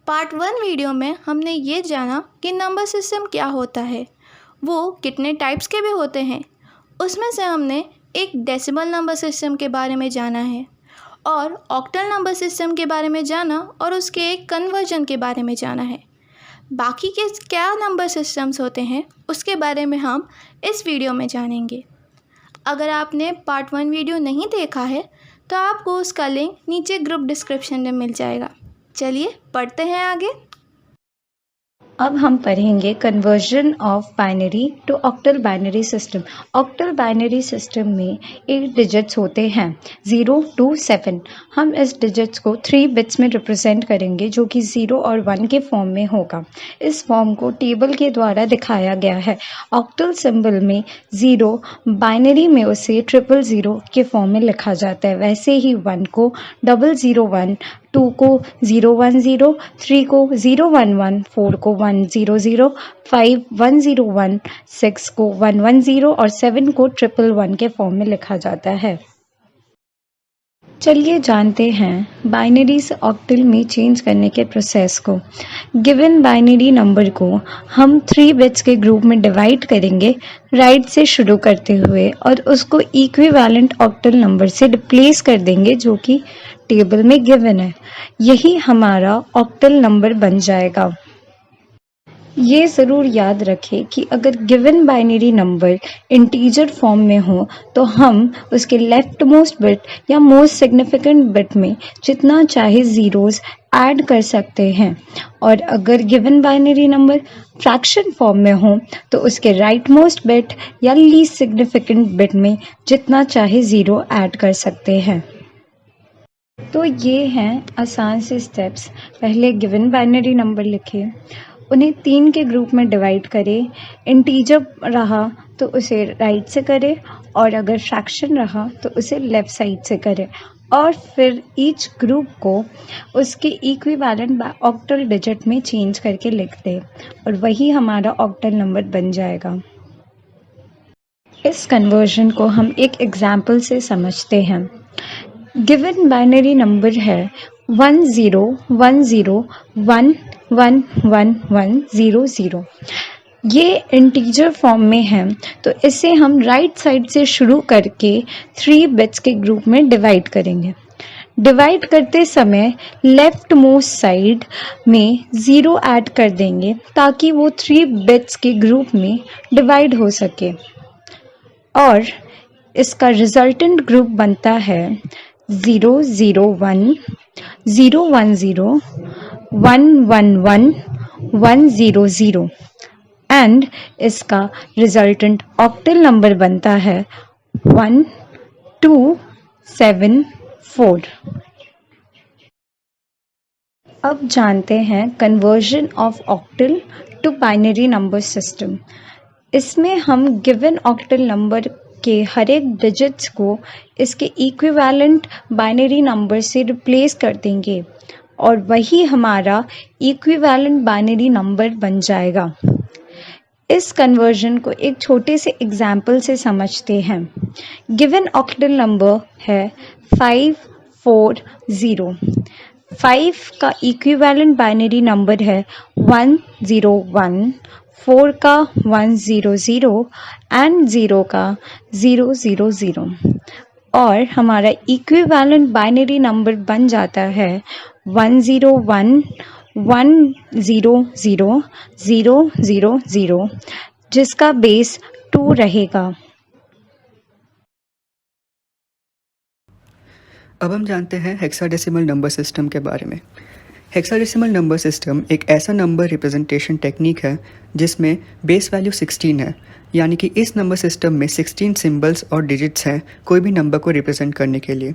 Part 1 video में हमने ये जाना कि नंबर सिस्टम क्या होता है, वो कितने टाइप्स के भी होते हैं। उसमें से हमने एक डेसिमल नंबर सिस्टम के बारे में जाना है और ऑक्टल नंबर सिस्टम के बारे में जाना और उसके एक कन्वर्जन के बारे में जाना है। बाकी के क्या नंबर सिस्टम्स होते हैं उसके बारे में हम इस वीडियो में जानेंगे। अगर आपने पार्ट 1 वीडियो नहीं देखा है तो आपको उसका लिंक नीचे ग्रुप डिस्क्रिप्शन में मिल जाएगा। चलिए पढ़ते हैं आगे। अब हम पढ़ेंगे conversion of binary to octal binary system. Octal binary system में 8 डिजिट्स होते हैं 0 to 7। हम इस डिजिट्स को 3 बिट्स में रिप्रेजेंट करेंगे जो कि 0 और 1 के फॉर्म में होगा। इस फॉर्म को टेबल के द्वारा दिखाया गया है। ऑक्टल सिंबल में 0 बाइनरी में उसे 000 के फॉर्म में लिखा जाता है, वैसे ही 1 को 001, 2 को 010, 3 को 011, 4 को 100, 5 101, 6 को 110 और 7 को 111 के फॉर्म में लिखा जाता है। चलिए जानते हैं बाइनरी से ऑक्टल में चेंज करने के प्रोसेस को। गिवन बाइनरी नंबर को हम 3 बिट्स के ग्रुप में डिवाइड करेंगे राइट से शुरू करते हुए और उसको इक्विवेलेंट ऑक्टल नंबर से रिप्लेस कर देंगे जो कि टेबल में गिवन है। यही हमारा ऑक्टल नंबर बन जाएगा। ये ज़रूर याद रखें कि अगर given binary number integer form में हो तो हम उसके लेफ्ट मोस्ट बिट या मोस्ट सिग्निफिकेंट बिट में जितना चाहे ज़ीरोज़ ऐड कर सकते हैं, और अगर given binary number fraction form में हो तो उसके राइट मोस्ट बिट या लीस्ट सिग्निफिकेंट बिट में जितना चाहे ज़ीरो ऐड कर सकते हैं। तो ये हैं आसान से स्टेप्स। पहले गिवन बाइनरी नंबर लिखें, उन्हें 3 के ग्रुप में डिवाइड करें। इंटीजर रहा तो उसे राइट से करें और अगर फ्रैक्शन रहा तो उसे लेफ़्ट साइड से करें, और फिर ईच ग्रुप को उसके इक्विवेलेंट ऑक्टल डिजिट में चेंज करके लिख दें और वही हमारा ऑक्टल नंबर बन जाएगा। इस कन्वर्जन को हम एक एग्जाम्पल से समझते हैं। गिवन बाइनरी नंबर है 1010111100। ये इंटीजर फॉर्म में है तो इसे हम राइट साइड से शुरू करके 3 बिट्स के ग्रुप में डिवाइड करेंगे। डिवाइड करते समय लेफ्ट मोस्ट साइड में 0 ऐड कर देंगे ताकि वो 3 बिट्स के ग्रुप में डिवाइड हो सके, और इसका रिजल्टेंट ग्रुप बनता है 001, 010, 111, 100 एंड इसका रिजल्टेंट ऑक्टल नंबर बनता है 1274। अब जानते हैं conversion of octal to binary number system. इसमें हम गिवन ऑक्टल नंबर के हर एक डिजिट्स को इसके इक्विवेलेंट बाइनरी नंबर से रिप्लेस कर देंगे और वही हमारा इक्विवेलेंट बाइनरी नंबर बन जाएगा। इस कन्वर्जन को एक छोटे से एग्जाम्पल से समझते हैं। गिवन ऑक्टल नंबर है 540। 5 का इक्विवेलेंट बाइनरी नंबर है 101, 4 का 100 एंड 0 का 000, और हमारा इक्विवेलेंट बाइनरी नंबर बन जाता है 101, 100, 000, जिसका बेस 2 रहेगा। अब हम जानते हैं हेक्साडेसिमल नंबर सिस्टम के बारे में। हेक्साडेसिमल नंबर सिस्टम एक ऐसा नंबर रिप्रेजेंटेशन टेक्निक है जिसमें बेस वैल्यू 16 है, यानी कि इस नंबर सिस्टम में 16 सिंबल्स और डिजिट्स हैं कोई भी नंबर को रिप्रेजेंट करने के लिए।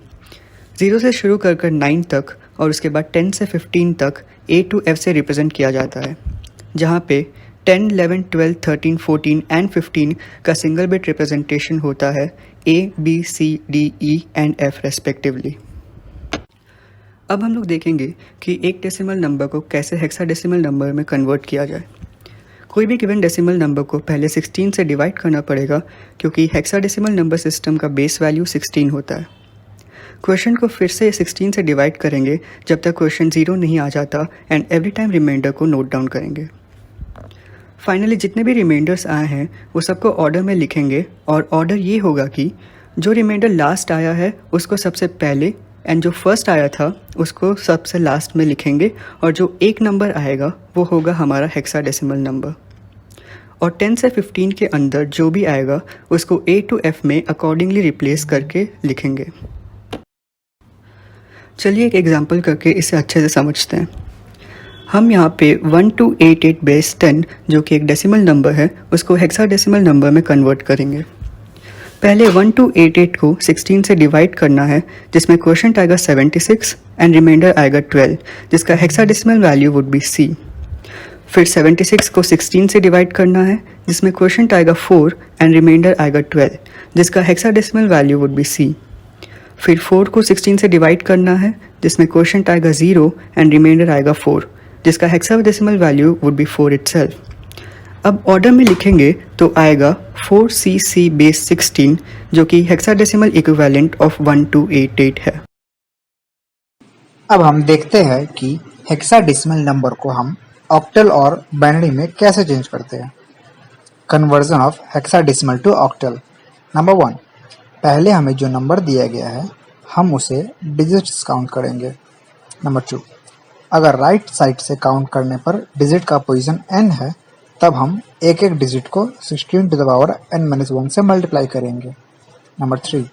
0 से शुरू कर 9 तक और उसके बाद 10 से 15 तक A to F से रिप्रेजेंट किया जाता है, जहाँ पे 10, 11, 12, 13, 14 एंड 15 का सिंगल बिट रिप्रेजेंटेशन होता है A, B, C, D, E and F respectively. अब हम लोग देखेंगे कि एक डेसिमल नंबर को कैसे हेक्साडेसिमल नंबर में कन्वर्ट किया जाए। कोई भी गिवन डेसिमल नंबर को पहले 16 से डिवाइड करना पड़ेगा क्योंकि हेक्साडेसिमल नंबर सिस्टम का बेस वैल्यू 16 होता है। क्वेश्चन को फिर से 16 से डिवाइड करेंगे जब तक क्वेश्चन 0 नहीं आ जाता एंड एवरी टाइम रिमाइंडर को नोट डाउन करेंगे। फाइनली जितने भी रिमाइंडर्स आए हैं वो सबको ऑर्डर में लिखेंगे और ऑर्डर ये होगा कि जो रिमाइंडर लास्ट आया है उसको सबसे पहले एंड जो फर्स्ट आया था उसको सबसे लास्ट में लिखेंगे और जो एक नंबर आएगा वो होगा हमारा हेक्साडेसिमल नंबर। और 10 से 15 के अंदर जो भी आएगा उसको A to F में अकॉर्डिंगली रिप्लेस करके लिखेंगे। चलिए एक एग्जांपल करके इसे अच्छे से समझते हैं। हम यहाँ पे 1288 बेस 10 जो कि एक डेसिमल नंबर है उसको हेक्साडेसिमल नंबर में कन्वर्ट करेंगे। पहले 1288 को 16 से डिवाइड करना है जिसमें क्वोशंट आएगा 76 एंड रिमाइंडर आएगा 12 जिसका hexadecimal value would be C। फिर 76 को 16 से डिवाइड करना है जिसमें क्वोशंट आएगा 4 एंड रिमाइंडर आएगा 12 जिसका hexadecimal value would be C। फिर 4 को 16 से डिवाइड करना है जिसमें क्वोशंट आएगा 0 एंड रिमाइंडर आएगा 4 जिसका hexadecimal value would be 4 itself. अब ऑर्डर में लिखेंगे तो आएगा 4cc बेस 16 जो कि हेक्साडेसिमल इक्विवेलेंट ऑफ 1288 है। अब हम देखते हैं कि हेक्साडेसिमल नंबर को हम ऑक्टल और बाइनरी में कैसे चेंज करते हैं। Conversion of hexadecimal to octal. Number 1, पहले हमें जो नंबर दिया गया है हम उसे डिजिट्स काउंट करेंगे। नंबर 2, अगर राइट साइड से काउंट करने पर डिजिट का पोजीशन n है तब हम एक एक डिजिट को 16 टू द पावर n-1 से मल्टीप्लाई करेंगे। नंबर 3,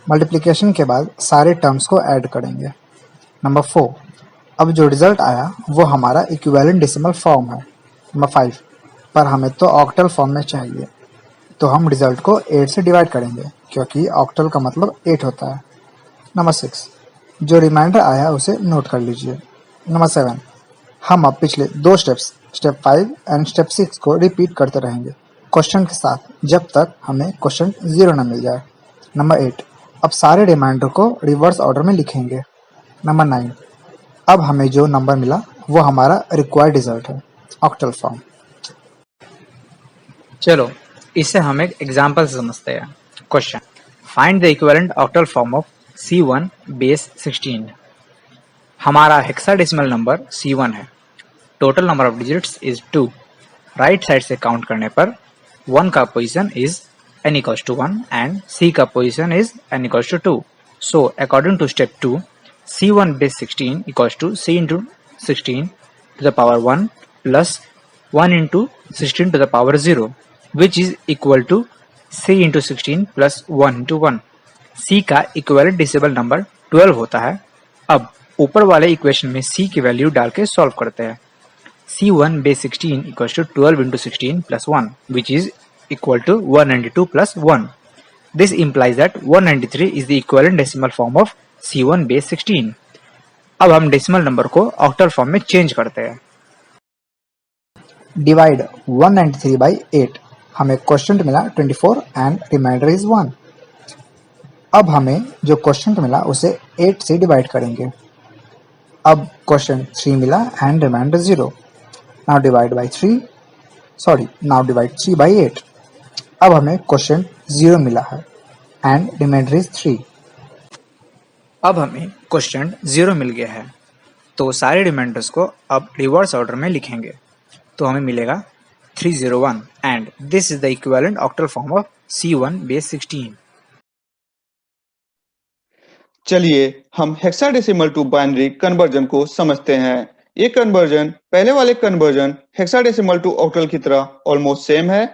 मल्टीप्लिकेशन के बाद सारे टर्म्स को ऐड करेंगे। नंबर 4, अब जो रिजल्ट आया वो हमारा इक्विवेलेंट डेसिमल फॉर्म है। नंबर 5, पर हमें तो ऑक्टल फॉर्म में चाहिए तो हम रिजल्ट को 8 से डिवाइड करेंगे क्योंकि ऑक्टल का मतलब 8 होता है। नंबर 6, जो रिमाइंडर आया उसे नोट कर लीजिए। नंबर 7, हम अब पिछले 2 स्टेप्स स्टेप 5 एंड स्टेप 6 को रिपीट करते रहेंगे क्वेश्चन के साथ जब तक हमें क्वेश्चन 0 न मिल जाए। नंबर 8, अब सारे रिमाइंडर को रिवर्स ऑर्डर में लिखेंगे। नंबर 9, अब हमें जो नंबर मिला वो हमारा रिक्वायर्ड रिजल्ट है, ऑक्टल फॉर्म। चलो इसे हम एक एग्जांपल से समझते हैं। Question, find the equivalent octal form of C1 base 16। हमारा हेक्साडेसिमल नंबर C1 है। Total number of digits is 2। Right side से काउंट करने पर 1 का position is n equals to 1 and C का position is n equals to 2। So according to step 2, C1 base 16 equals to C into 16 to the power 1 plus 1 into 16 to the power 0 which is equal to C into 16 plus 1 into 1। C का equivalent decimal number 12 होता है। अब ऊपर वाले equation में C की value डाल के सॉल्व करते हैं। C1 base 16 equals to 12 into 16 plus 1 which is equal to 192 plus 1। This implies that 193 is the equivalent decimal form of C1 base 16। अब हम डेसिमल नंबर को ऑक्टल फॉर्म में चेंज करते हैं। Divide 193 by 8। हमें क्वेश्चन मिला 24 एंड रिमाइंडर इज 1। अब हमें जो क्वेश्चन मिला उसे 8 से डिवाइड करेंगे। अब क्वेश्चन 3 मिला and remainder 0। Now divide 3 by 8। अब हमें क्वेश्चन 0 मिला है एंड रिमाइंडर इज 3। अब हमें क्वेश्चन 0 मिल गया है तो सारे रिमाइंडर्स को अब रिवर्स ऑर्डर में लिखेंगे तो हमें मिलेगा 301 and this is the equivalent octal form of C1 base 16। चलिए हम हेक्साडेसिमल टू बाइनरी कन्वर्जन को समझते हैं। ये कन्वर्जन पहले वाले कन्वर्जन हेक्साडेसिमल टू ऑक्टल की तरह ऑलमोस्ट सेम है।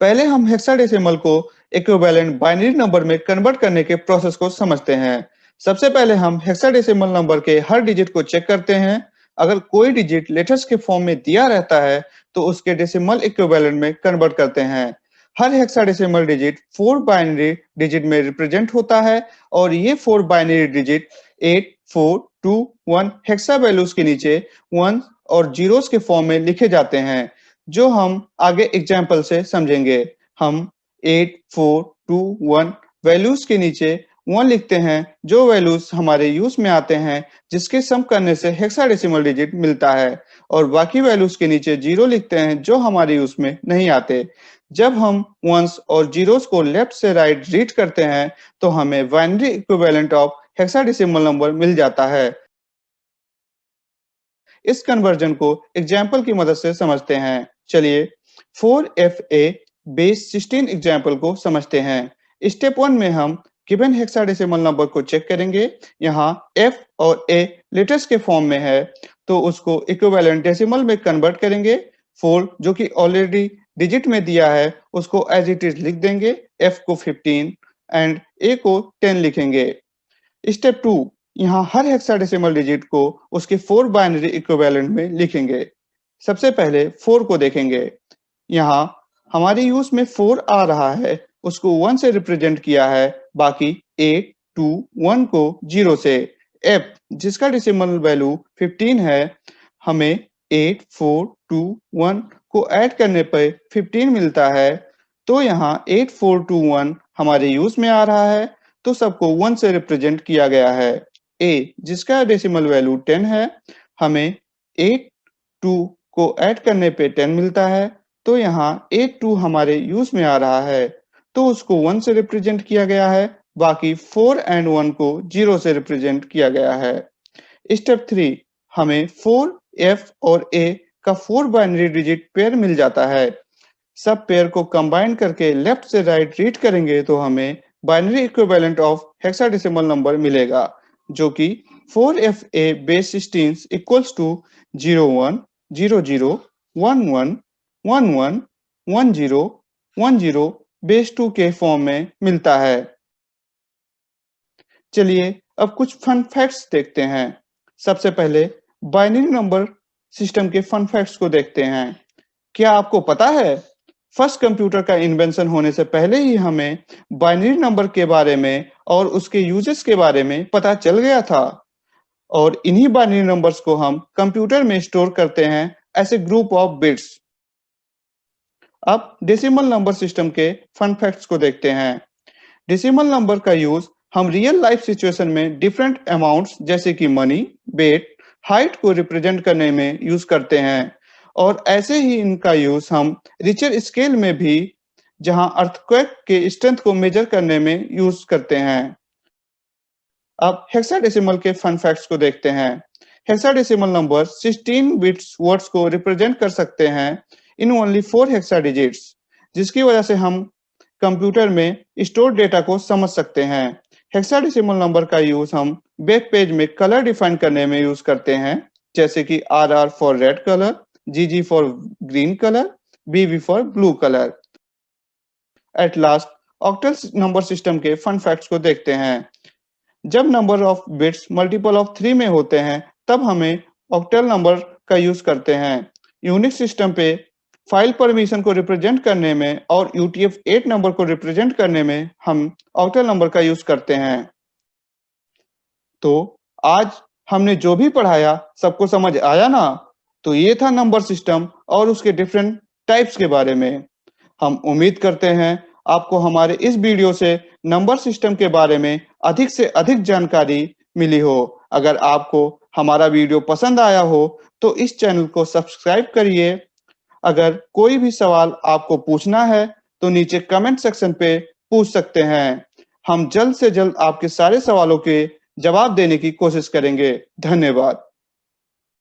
पहले हम हेक्साडेसिमल को इक्विवेलेंट बाइनरी नंबर में कन्वर्ट करने के प्रोसेस को समझते हैं। सबसे पहले हम हेक्साडेसिमल नंबर के हर डिजिट को चेक करते हैं। अगर कोई डिजिट लेटर्स के फॉर्म में दिया रहता है तो उसके डेसिमल इक्विवेलेंट में कन्वर्ट करते हैं। हर हेक्साडेसिमल डिजिट 4 बाइनरी डिजिट में रिप्रेजेंट होता है और ये 4 बाइनरी डिजिट 8, 4, 2, 1 हेक्सा वैल्यूज के नीचे 1 और जीरोस के फॉर्म में लिखे जाते हैं जो हम आगे एग्जाम्पल से समझेंगे। हम 8, 4, 2, 1 वैल्यूज के नीचे 1 लिखते हैं जो वैल्यूज हमारे यूज में आते हैं जिसके सम करने से हेक्साडेसिमल डिजिट मिलता है और बाकी वैल्यूज के नीचे 0 लिखते हैं जो हमारे यूज में नहीं आते। जब हम वंस और जीरोस को लेफ्ट से राइट रीड करते हैं तो हमें binary equivalent of hexadecimal number मिल जाता है। इस कन्वर्जन को एग्जाम्पल की मदद से समझते हैं। चलिए 4FA बेस 16 एग्जाम्पल को समझते हैं। स्टेप 1 में हम गिवन हेक्साडेसिमल नंबर को चेक करेंगे। यहाँ F और A लेटर्स के फॉर्म में है, तो उसको इक्विवेलेंट डेसिमल में कन्वर्ट करेंगे। 4 जो कि ऑलरेडी डिजिट में दिया है उसको एज इट इज लिख देंगे, F को 15 एंड A को 10 लिखेंगे। स्टेप 2 यहाँ हर हेक्साडेसिमल डिजिट को उसके 4 बाइनरी इक्विवेलेंट में लिखेंगे। सबसे पहले 4 को देखेंगे। यहाँ हमारे यूज में 4 आ रहा है, उसको 1 से रिप्रेजेंट किया है, बाकी 8, 2, 1 को 0 से। F जिसका डेसिमल वैल्यू 15 है, हमें 8, 4, 2, 1 को ऐड करने पर 15 मिलता है। तो यहाँ 8, 4, 2, 1 हमारे यूज में आ रहा है, तो सबको 1 से रिप्रेजेंट किया गया है। A जिसका डेसिमल वैल्यू 10 है, हमें 8, 2 को ऐड करने पे 10 मिलता है, तो यहाँ 8, 2 हमारे यूज में आ रहा है, तो उसको 1 से रिप्रेजेंट किया गया है, बाकी 4 एंड 1 को 0 से रिप्रेजेंट किया गया है। स्टेप 3 हमें 4, F और A का 4 बाइनरी डिजिट पेयर मिल जाता है। सब पेयर को कंबाइन करके लेफ्ट से राइट रीड करेंगे तो हमें binary equivalent of hexadecimal number मिलेगा, जो कि 4FA base 16 equals to 01, 00, 11, 11, 10, 10 base 2 के फॉर्म में मिलता है। चलिए अब कुछ फन फैक्ट्स देखते हैं। सबसे पहले बाइनरी नंबर सिस्टम के फन फैक्ट्स को देखते हैं। क्या आपको पता है फर्स्ट कंप्यूटर का इन्वेंशन होने से पहले ही हमें बाइनरी नंबर के बारे में और उसके यूजेस के बारे में पता चल गया था, और इन्हीं बाइनरी नंबर्स को हम कंप्यूटर में स्टोर करते हैं as a group of bits. अब डेसिमल नंबर सिस्टम के फन फैक्ट्स को देखते हैं। डेसिमल नंबर का यूज हम रियल लाइफ सिचुएशन में डिफरेंट अमाउंट्स जैसे कि मनी, वेट, हाइट को रिप्रेजेंट करने में यूज करते हैं, और ऐसे ही इनका यूज हम रिचर स्केल में भी, जहां अर्थक्वेक के स्ट्रेंथ को मेजर करने में यूज करते हैं। अब हेक्साडेसिमल के फन फैक्ट्स को देखते हैं। हेक्साडेसिमल नंबर 16 बिट्स वर्ड्स को रिप्रेजेंट कर सकते हैं इन ओनली 4 हेक्सा डिजिट्स, जिसकी वजह से हम कंप्यूटर में स्टोर डेटा को समझ सकते हैं। हेक्साडेसिमल नंबर का यूज हम वेब पेज में कलर डिफाइन करने में यूज करते हैं, जैसे कि RR for red colour, GG for green colour, BB for blue colour. At last octal number system के फन फैक्ट्स को देखते हैं। जब number of bits multiple of 3 में होते हैं, तब हमें ऑक्टल नंबर का यूज करते हैं। यूनिक्स सिस्टम पे फाइल परमिशन को रिप्रेजेंट करने में और UTF-8 नंबर को रिप्रेजेंट करने में हम ऑक्टल नंबर का यूज करते हैं। तो आज हमने जो भी पढ़ाया सबको समझ आया ना? तो ये था नंबर सिस्टम और उसके डिफरेंट टाइप्स के बारे में। हम उम्मीद करते हैं आपको हमारे इस वीडियो से नंबर सिस्टम के बारे में अधिक से अधिक जानकारी मिली हो। अगर आपको हमारा वीडियो पसंद आया हो तो इस चैनल को सब्सक्राइब करिए। अगर कोई भी सवाल आपको पूछना है तो नीचे कमेंट सेक्शन पे पूछ सकते हैं। हम जल्द से जल्द आपके सारे सवालों के जवाब देने की कोशिश करेंगे। धन्यवाद।